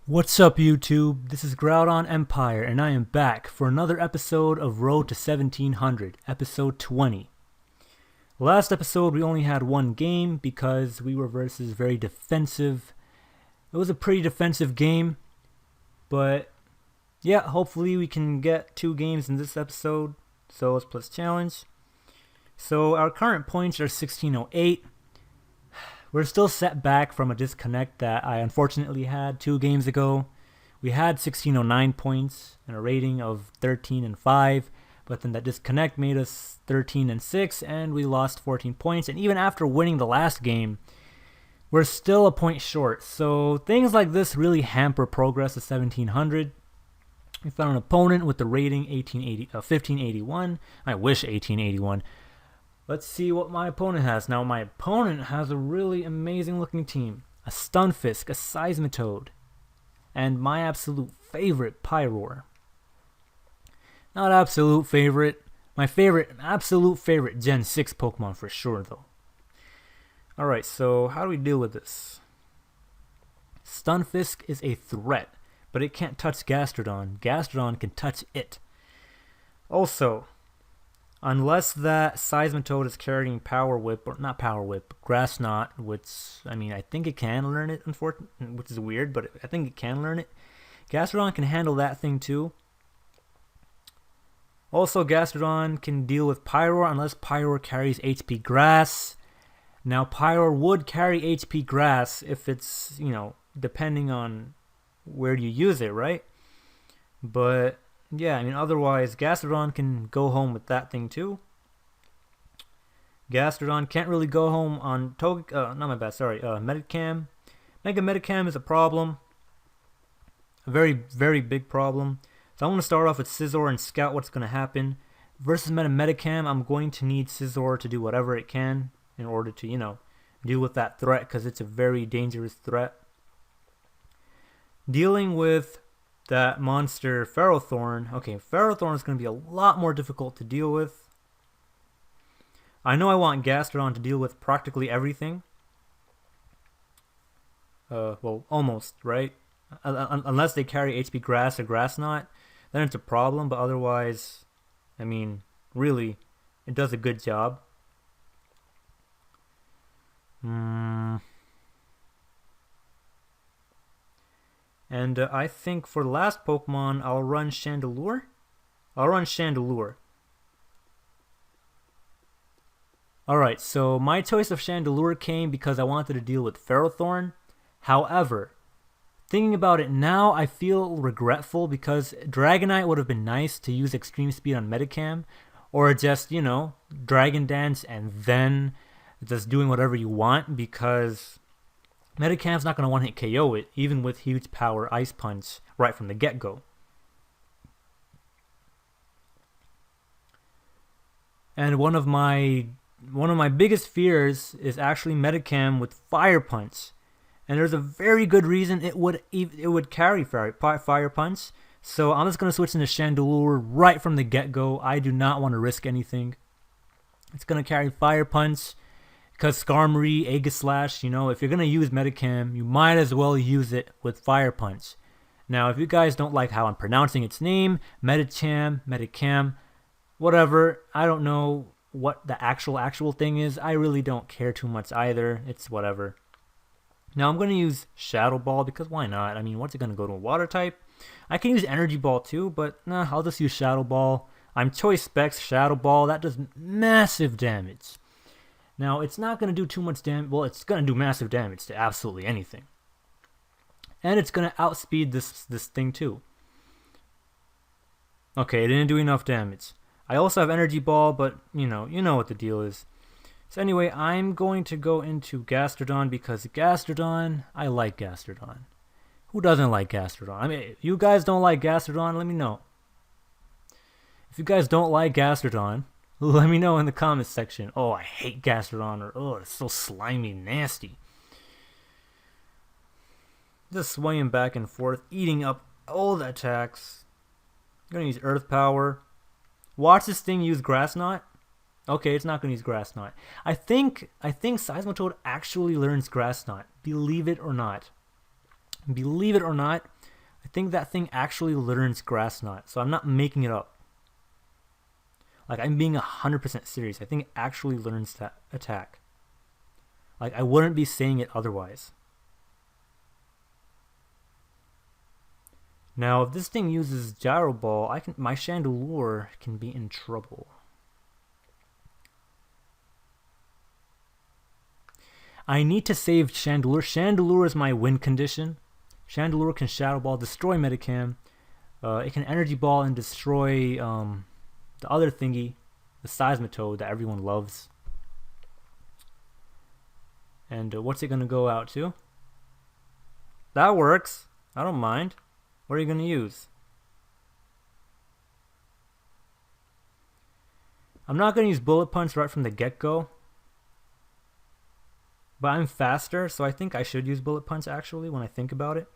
What's up, YouTube? This is Groudon Empire, and I am back for another episode of Road to 1700, episode 20. Last episode, we only had one game because we were versus very defensive. It was a pretty defensive game, but yeah, hopefully we can get 2 games in this episode. So let's play this challenge. So our current points are 1608. We're still set back from a disconnect that I unfortunately had 2 games ago. We had 1609 points and a rating of 13 and 5, but then that disconnect made us 13 and 6, and we lost 14 points. And even after winning the last game, we're still a point short. So things like this really hamper progress to 1700. We found an opponent with the rating 1581. I wish 1881. Let's see what my opponent has. Now, my opponent has a really amazing looking team. A Stunfisk, a Seismitoad, and my absolute favorite, Pyroar. Not absolute favorite. My absolute favorite Gen 6 Pokemon for sure, though. Alright, so how do we deal with this? Stunfisk is a threat, but it can't touch Gastrodon. Gastrodon can touch it. Also, unless that Seismitoad is carrying Power Whip, or not Power Whip, Grass Knot, which, I mean, I think it can learn it, unfortunately, which is weird, but I think it can learn it. Gastrodon can handle that thing too. Also, Gastrodon can deal with Pyroar unless Pyroar carries HP Grass. Now, Pyroar would carry HP Grass if it's, depending on where you use it, right? But yeah, I mean, otherwise, Gastrodon can go home with that thing too. Gastrodon can't really go home on Medicam. Mega Medicam is a problem. A very, very big problem. So I'm going to start off with Scizor and scout what's going to happen. Versus Medicam, I'm going to need Scizor to do whatever it can in order to, deal with that threat, because it's a very dangerous threat. Dealing with that monster Ferrothorn. Okay, Ferrothorn is going to be a lot more difficult to deal with. I know I want Gastrodon to deal with practically everything. Well, almost, right? Unless they carry HP Grass or Grass Knot, then it's a problem. But otherwise, I mean, really, it does a good job. And I think for the last Pokemon, I'll run Chandelure. Alright, so my choice of Chandelure came because I wanted to deal with Ferrothorn. However, thinking about it now, I feel regretful because Dragonite would have been nice to use Extreme Speed on Medicam. Or just, Dragon Dance and then just doing whatever you want, because Medicam's not going to one-hit KO it, even with huge power Ice Punch right from the get-go. And one of my biggest fears is actually Medicam with Fire Punch. And there's a very good reason it would carry Fire Punch. So I'm just going to switch into Chandelure right from the get-go. I do not want to risk anything. It's going to carry Fire Punch. Because Skarmory, Aegislash, if you're going to use Medicam, you might as well use it with Fire Punch. Now, if you guys don't like how I'm pronouncing its name, Medicam, whatever, I don't know what the actual thing is. I really don't care too much either. It's whatever. Now, I'm going to use Shadow Ball because why not? I mean, what's it going to go to a water type? I can use Energy Ball too, but nah, I'll just use Shadow Ball. I'm Choice Specs Shadow Ball. That does massive damage. Now, it's not going to do too much damage. Well, it's going to do massive damage to absolutely anything. And it's going to outspeed this thing too. Okay, it didn't do enough damage. I also have Energy Ball, but you know what the deal is. So anyway, I'm going to go into Gastrodon because Gastrodon, I like Gastrodon. Who doesn't like Gastrodon? I mean, if you guys don't like Gastrodon, let me know. If you guys don't like Gastrodon, let me know in the comments section. Oh, I hate Gastrodon, or oh, it's so slimy, nasty. Just swaying back and forth, eating up all the attacks. I'm gonna use Earth Power. Watch this thing use Grass Knot. Okay, it's not gonna use Grass Knot. I think Seismitoad actually learns Grass Knot. Believe it or not. Believe it or not, I think that thing actually learns Grass Knot, so I'm not making it up. Like, I'm being 100% serious. I think it actually learns that attack. Like, I wouldn't be saying it otherwise. Now, if this thing uses Gyro Ball, my Chandelure can be in trouble. I need to save Chandelure. Chandelure is my win condition. Chandelure can Shadow Ball, destroy Medicam. It can Energy Ball and destroy the other thingy, the Seismitoad that everyone loves. And what's it going to go out to? That works. I don't mind. What are you going to use? I'm not going to use Bullet Punch right from the get-go. But I'm faster, so I think I should use Bullet Punch actually when I think about it.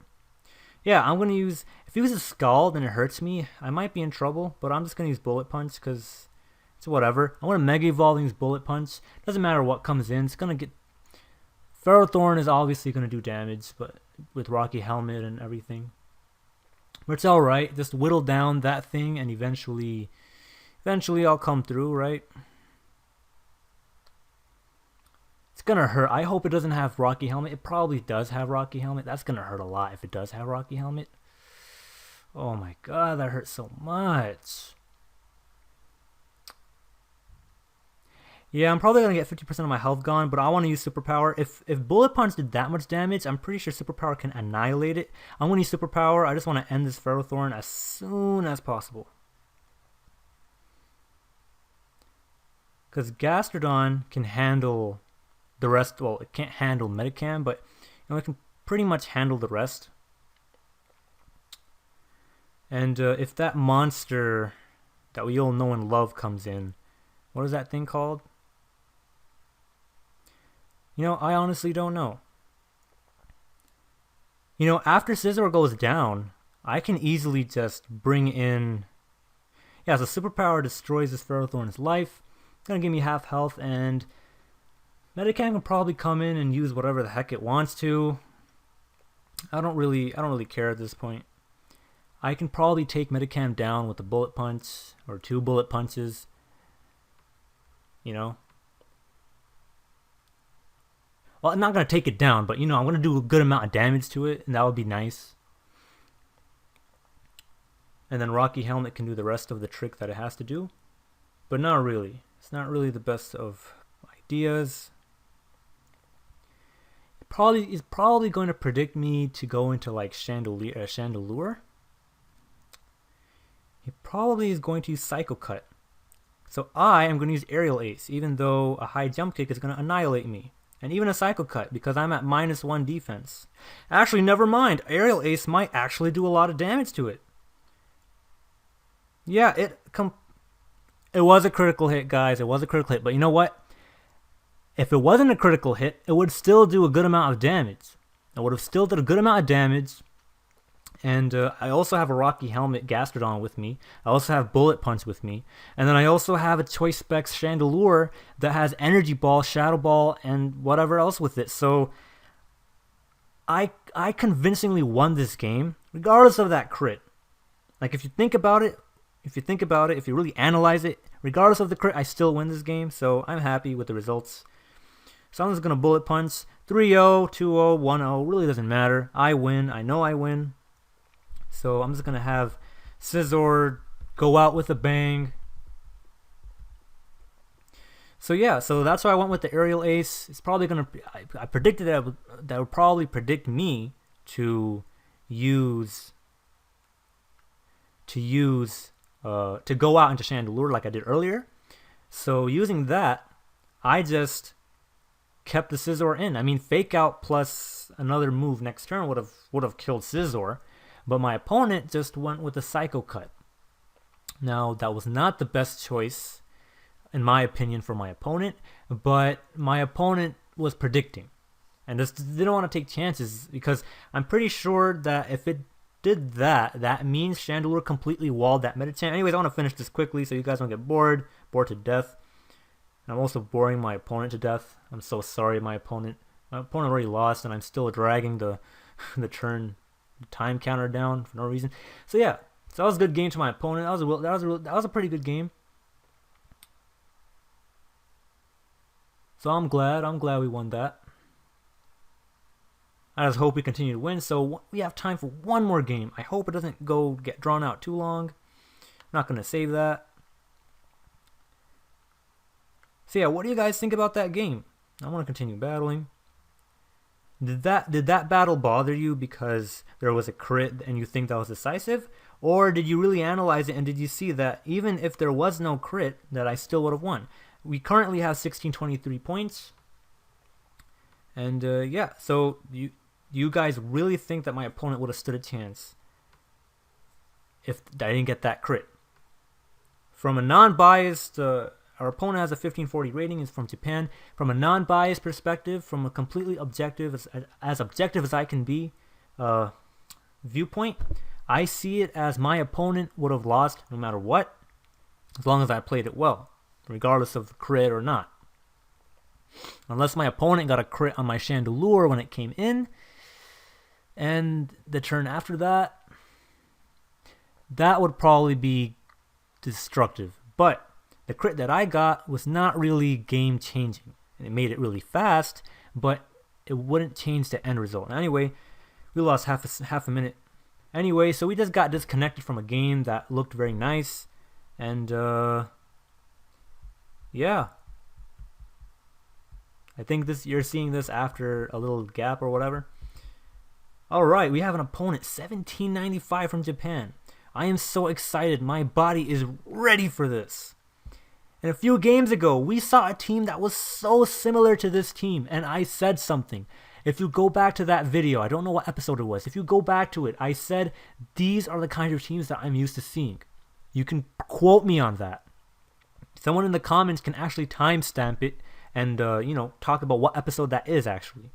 Yeah, I'm going to use... If he uses Scald and it hurts me, I might be in trouble. But I'm just going to use Bullet Punch because it's whatever. I want to Mega Evolve and use Bullet Punch. Doesn't matter what comes in. It's going to get... Ferrothorn is obviously going to do damage, but with Rocky Helmet and everything. But it's alright. Just whittle down that thing and eventually I'll come through, right? It's gonna hurt. I hope it doesn't have Rocky Helmet. It probably does have Rocky Helmet. That's gonna hurt a lot if it does have Rocky Helmet. Oh my god, that hurts so much. Yeah, I'm probably gonna get 50% of my health gone, but I want to use Superpower. If Bullet Punch did that much damage, I'm pretty sure Superpower can annihilate it. I'm gonna use Superpower. I just want to end this Ferrothorn as soon as possible. Because Gastrodon can handle the rest. Well, it can't handle Medicam, but it can pretty much handle the rest. And if that monster that we all know and love comes in, what is that thing called? You know, I honestly don't know. You know, after Scizor goes down, I can easily just bring in... Yeah, so Superpower destroys this Ferrothorn's life. It's going to give me half health, and Medicam can probably come in and use whatever the heck it wants to. I don't really care at this point. I can probably take Medicam down with a Bullet Punch or 2 Bullet Punches. You know? Well, I'm not going to take it down, but, you know, I'm going to do a good amount of damage to it, and that would be nice. And then Rocky Helmet can do the rest of the trick that it has to do. But not really. It's not really the best of ideas. It's probably going to predict me to go into, like, Chandelure. He probably is going to use Psycho Cut. So I am going to use Aerial Ace, even though a high jump kick is going to annihilate me. And even a Psycho Cut, because I'm at -1 defense. Actually, never mind. Aerial Ace might actually do a lot of damage to it. Yeah, it was a critical hit, guys. It was a critical hit. But you know what? If it wasn't a critical hit, it would still do a good amount of damage. It would have still did a good amount of damage. And I also have a Rocky Helmet Gastrodon with me. I also have Bullet Punch with me. And then I also have a Choice Specs Chandelure that has Energy Ball, Shadow Ball, and whatever else with it. So I convincingly won this game, regardless of that crit. Like, if you think about it, if you really analyze it, regardless of the crit, I still win this game. So I'm happy with the results. So I'm just going to Bullet Punch. 3-0, 2-0, 1-0. Really doesn't matter. I win. I know I win. So I'm just going to have Scizor go out with a bang. So yeah, so that's why I went with the Aerial Ace. It's probably going to... I predicted that would probably predict me to use... to go out into Chandelure like I did earlier. So using that, I just kept the Scizor in. I mean, Fake Out plus another move next turn would have killed Scizor. But my opponent just went with a Psycho Cut. Now, that was not the best choice, in my opinion, for my opponent. But my opponent was predicting. And just didn't want to take chances. Because I'm pretty sure that if it did that, that means Chandelure completely walled that Medicham. Anyways, I want to finish this quickly so you guys don't get bored to death. And I'm also boring my opponent to death. I'm so sorry, my opponent. My opponent already lost, and I'm still dragging the turn the time counter down for no reason. So yeah, so that was a good game to my opponent. That was a pretty good game. So I'm glad we won that. I just hope we continue to win. So we have time for one more game. I hope it doesn't get drawn out too long. I'm not gonna save that. So yeah, what do you guys think about that game? I want to continue battling. Did that battle bother you because there was a crit and you think that was decisive? Or did you really analyze it and did you see that even if there was no crit, that I still would have won? We currently have 1623 points. And yeah, so you guys really think that my opponent would have stood a chance if I didn't get that crit? From a non-biased, our opponent has a 1540 rating. Is from Japan. From a non-biased perspective, from a completely objective, as objective as I can be, viewpoint, I see it as my opponent would have lost no matter what, as long as I played it well, regardless of crit or not. Unless my opponent got a crit on my Chandelure when it came in, and the turn after that, that would probably be destructive. But the crit that I got was not really game changing, and it made it really fast, but it wouldn't change the end result. Anyway, we lost half a minute. Anyway, so we just got disconnected from a game that looked very nice, and yeah, I think you're seeing this after a little gap or whatever. All right, we have an opponent, 1795 from Japan. I am so excited. My body is ready for this. And a few games ago, we saw a team that was so similar to this team, and I said something. If you go back to that video, I don't know what episode it was. If you go back to it, I said these are the kind of teams that I'm used to seeing. You can quote me on that. Someone in the comments can actually timestamp it and talk about what episode that is actually.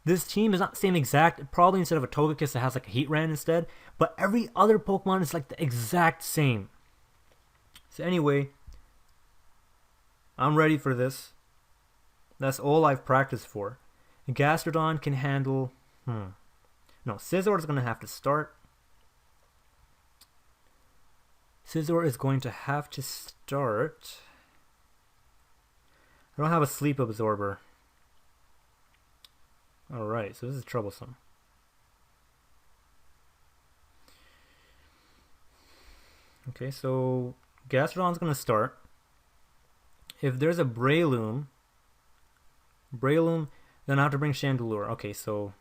This team is not the same exact, probably instead of a Togekiss it has like a Heatran instead, but every other Pokemon is like the exact same. So anyway, I'm ready for this. That's all I've practiced for. Gastrodon can handle... No, Scizor is going to have to start. Scizor is going to have to start. I don't have a Sleep Absorber. Alright, so this is troublesome. Okay, so Gastrodon's going to start. If there's a Breloom, then I have to bring Chandelure. Okay, so...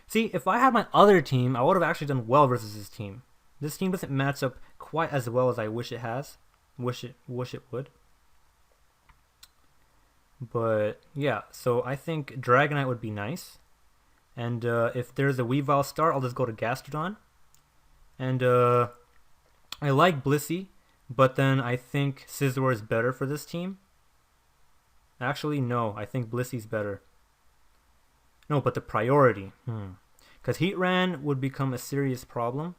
See, if I had my other team, I would have actually done well versus this team. This team doesn't match up quite as well as I wish it has. Wish it would. But, yeah, so I think Dragonite would be nice. And if there's a Weavile start, I'll just go to Gastrodon. And I like Blissey, but then I think Scizor is better for this team. Actually, no, I think Blissey's better. No, but the priority. Because Heatran would become a serious problem.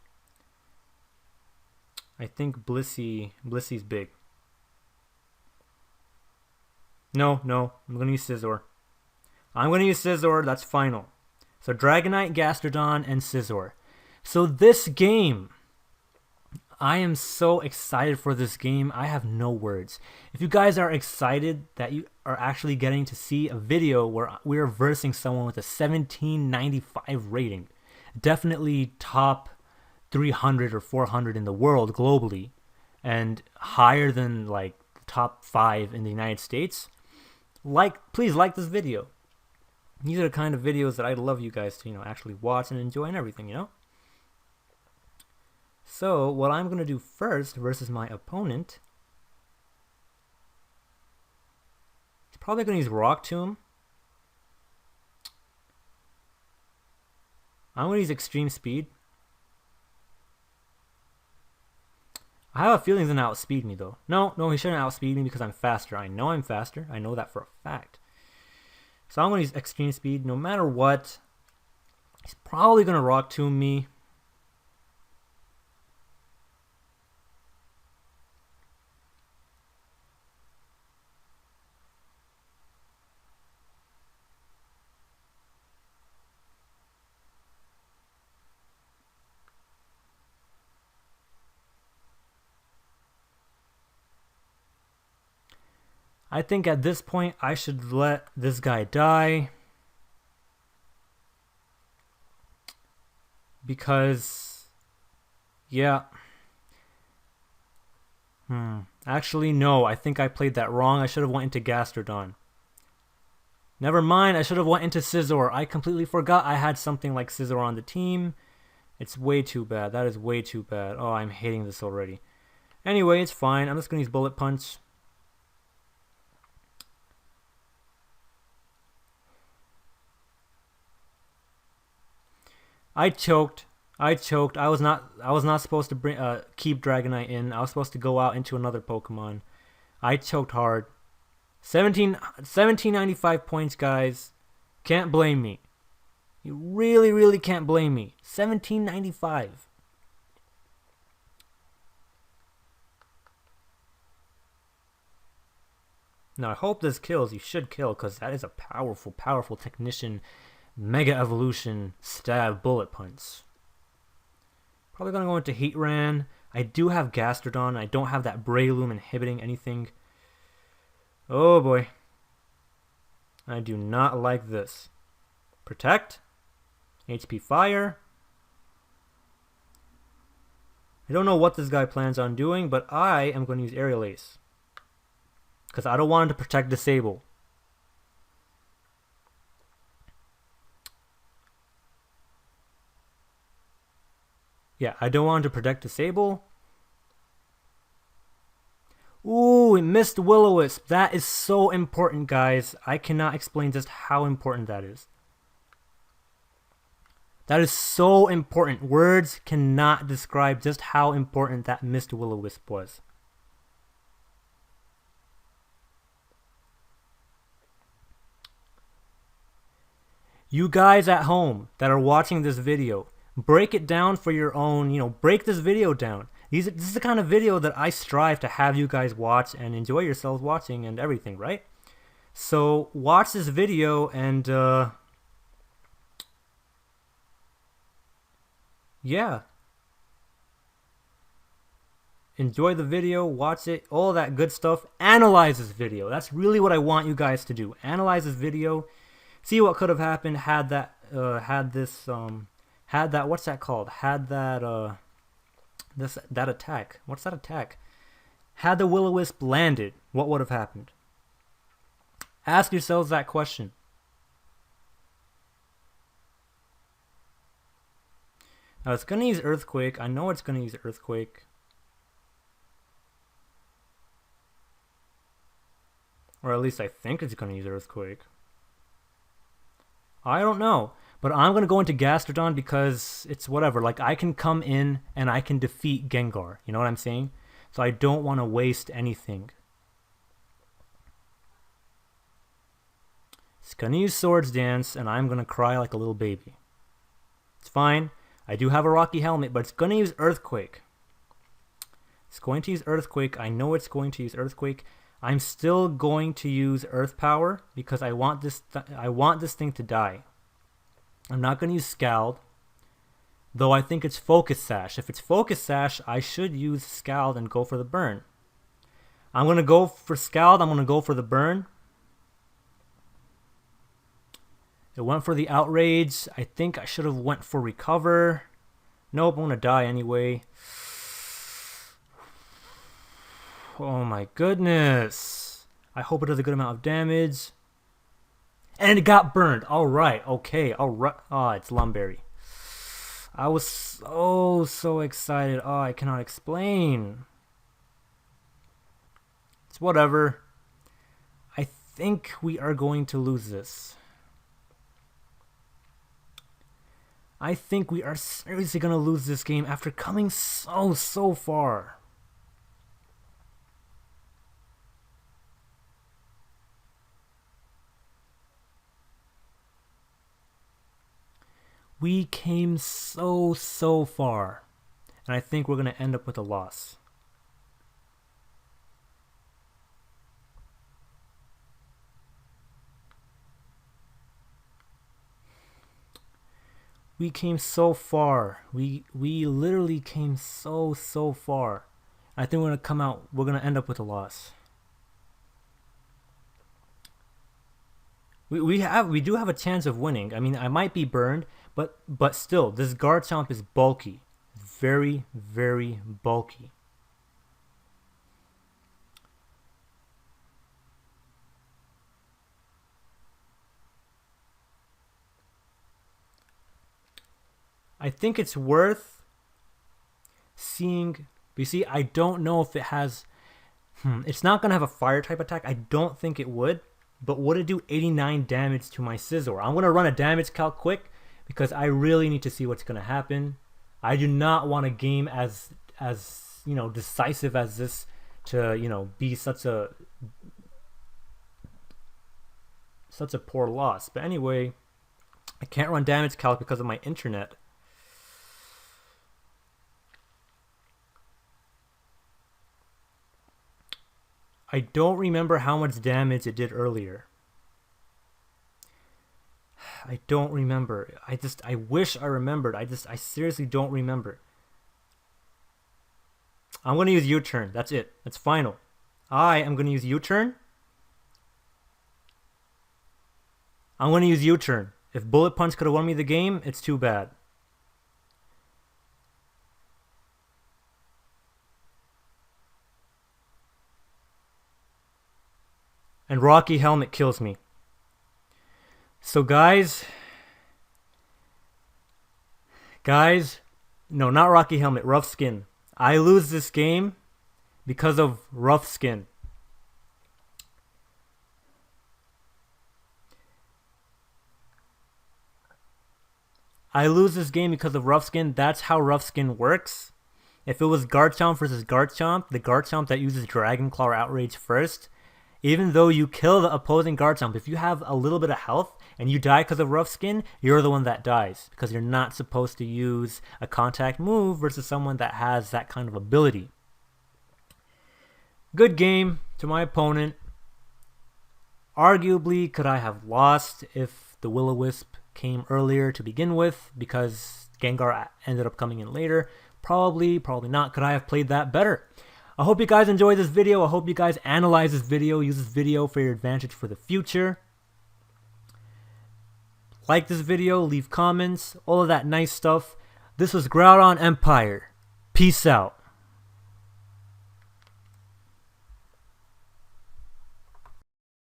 I think Blissey's big. No, I'm going to use Scizor. I'm going to use Scizor, that's final. So Dragonite, Gastrodon, and Scizor. So this game, I am so excited for this game. I have no words. If you guys are excited that you are actually getting to see a video where we're versing someone with a 1795 rating, definitely top 300 or 400 in the world globally, and higher than like top 5 in the United States, please like this video. These are the kind of videos that I'd love you guys to, actually watch and enjoy and everything, So, what I'm going to do first versus my opponent, he's probably going to use Rock Tomb. I'm going to use Extreme Speed. I have a feeling he's going to outspeed me, though. No, he shouldn't outspeed me because I'm faster. I know I'm faster. I know that for a fact. So I'm going to use Extreme Speed no matter what. He's probably going to Rock Tomb me. I think at this point I should let this guy die. Because, yeah. Actually, no. I think I played that wrong. I should have went into Gastrodon. Never mind. I should have went into Scizor. I completely forgot I had something like Scizor on the team. It's way too bad. That is way too bad. Oh, I'm hating this already. Anyway, it's fine. I'm just going to use Bullet Punch. I choked. I was not supposed to keep Dragonite in. I was supposed to go out into another Pokemon. I choked hard. 1795 points, guys. Can't blame me. You really, really can't blame me. 1795. Now, I hope this kills. You should kill, because that is a powerful, powerful Technician Mega Evolution Stab Bullet Punch. Probably going to go into Heatran. I do have Gastrodon. I don't have that Breloom inhibiting anything. Oh boy. I do not like this. Protect. HP Fire. I don't know what this guy plans on doing, but I am going to use Aerial Ace. Because I don't want him to protect Disable. Yeah, I don't want him to protect Disable. Ooh, it missed Will-O-Wisp. That is so important, guys. I cannot explain just how important that is. That is so important. Words cannot describe just how important that missed Will-O-Wisp was. You guys at home that are watching this video, break it down for your own, break this video down. This is the kind of video that I strive to have you guys watch and enjoy yourselves watching and everything, right? So watch this video and yeah. Enjoy the video, watch it, all that good stuff. Analyze this video. That's really what I want you guys to do. Analyze this video. See what could have happened had that what's that called? Had that that attack. What's that attack? Had the Will-O-Wisp landed, what would have happened? Ask yourselves that question. Now it's gonna use Earthquake. I know it's gonna use Earthquake. Or at least I think it's gonna use Earthquake. I don't know. But I'm going to go into Gastrodon because it's whatever. Like, I can come in and I can defeat Gengar. You know what I'm saying? So I don't want to waste anything. It's going to use Swords Dance and I'm going to cry like a little baby. It's fine. I do have a Rocky Helmet, but it's going to use Earthquake. It's going to use Earthquake. I know it's going to use Earthquake. I'm still going to use Earth Power because I want this thing to die. I'm not going to use Scald, though I think it's Focus Sash. If it's Focus Sash, I should use Scald and go for the burn. I'm going to go for Scald. I'm going to go for the burn. It went for the Outrage. I think I should have went for Recover. Nope, I'm going to die anyway. Oh my goodness. I hope it does a good amount of damage. And it got burned. Alright, okay, alright. Oh, it's Lumberry. I was so excited. Oh, I cannot explain. It's whatever. I think we are going to lose this. I think we are seriously going to lose this game after coming so far. We came so far, and I think we're going to end up with a loss. We came so far. We literally came so far. I think we're going to end up with a loss. We do have a chance of winning. I mean, I might be burned, but still, this Garchomp is bulky, very very bulky. I think it's worth seeing. You see, I don't know if it has. It's not gonna have a fire type attack. I don't think it would. But would it do 89 damage to my Scizor? I'm gonna run a damage calc quick because I really need to see what's gonna happen. I do not want a game as decisive as this to be such a poor loss. But anyway, I can't run damage calc because of my internet. I don't remember how much damage it did earlier. I don't remember. I wish I remembered. I seriously don't remember. I'm going to use U-turn. That's it. That's final. I am going to use U-turn. I'm going to use U-turn. If Bullet Punch could have won me the game, it's too bad. And Rocky Helmet kills me. So guys, no, not Rocky Helmet, Rough Skin. I lose this game because of Rough Skin. I lose this game because of Rough Skin. That's how Rough Skin works. If it was Garchomp versus Garchomp, the Garchomp that uses Dragon Claw or Outrage first, even though you kill the opposing Garchomp, if you have a little bit of health and you die because of Rough Skin, you're the one that dies because you're not supposed to use a contact move versus someone that has that kind of ability. Good game to my opponent. Arguably, could I have lost if the Will-O-Wisp came earlier to begin with because Gengar ended up coming in later? Probably not. Could I have played that better? I hope you guys enjoyed this video. I hope you guys analyze this video, use this video for your advantage for the future. Like this video, leave comments, all of that nice stuff. This was Groudon Empire. Peace out.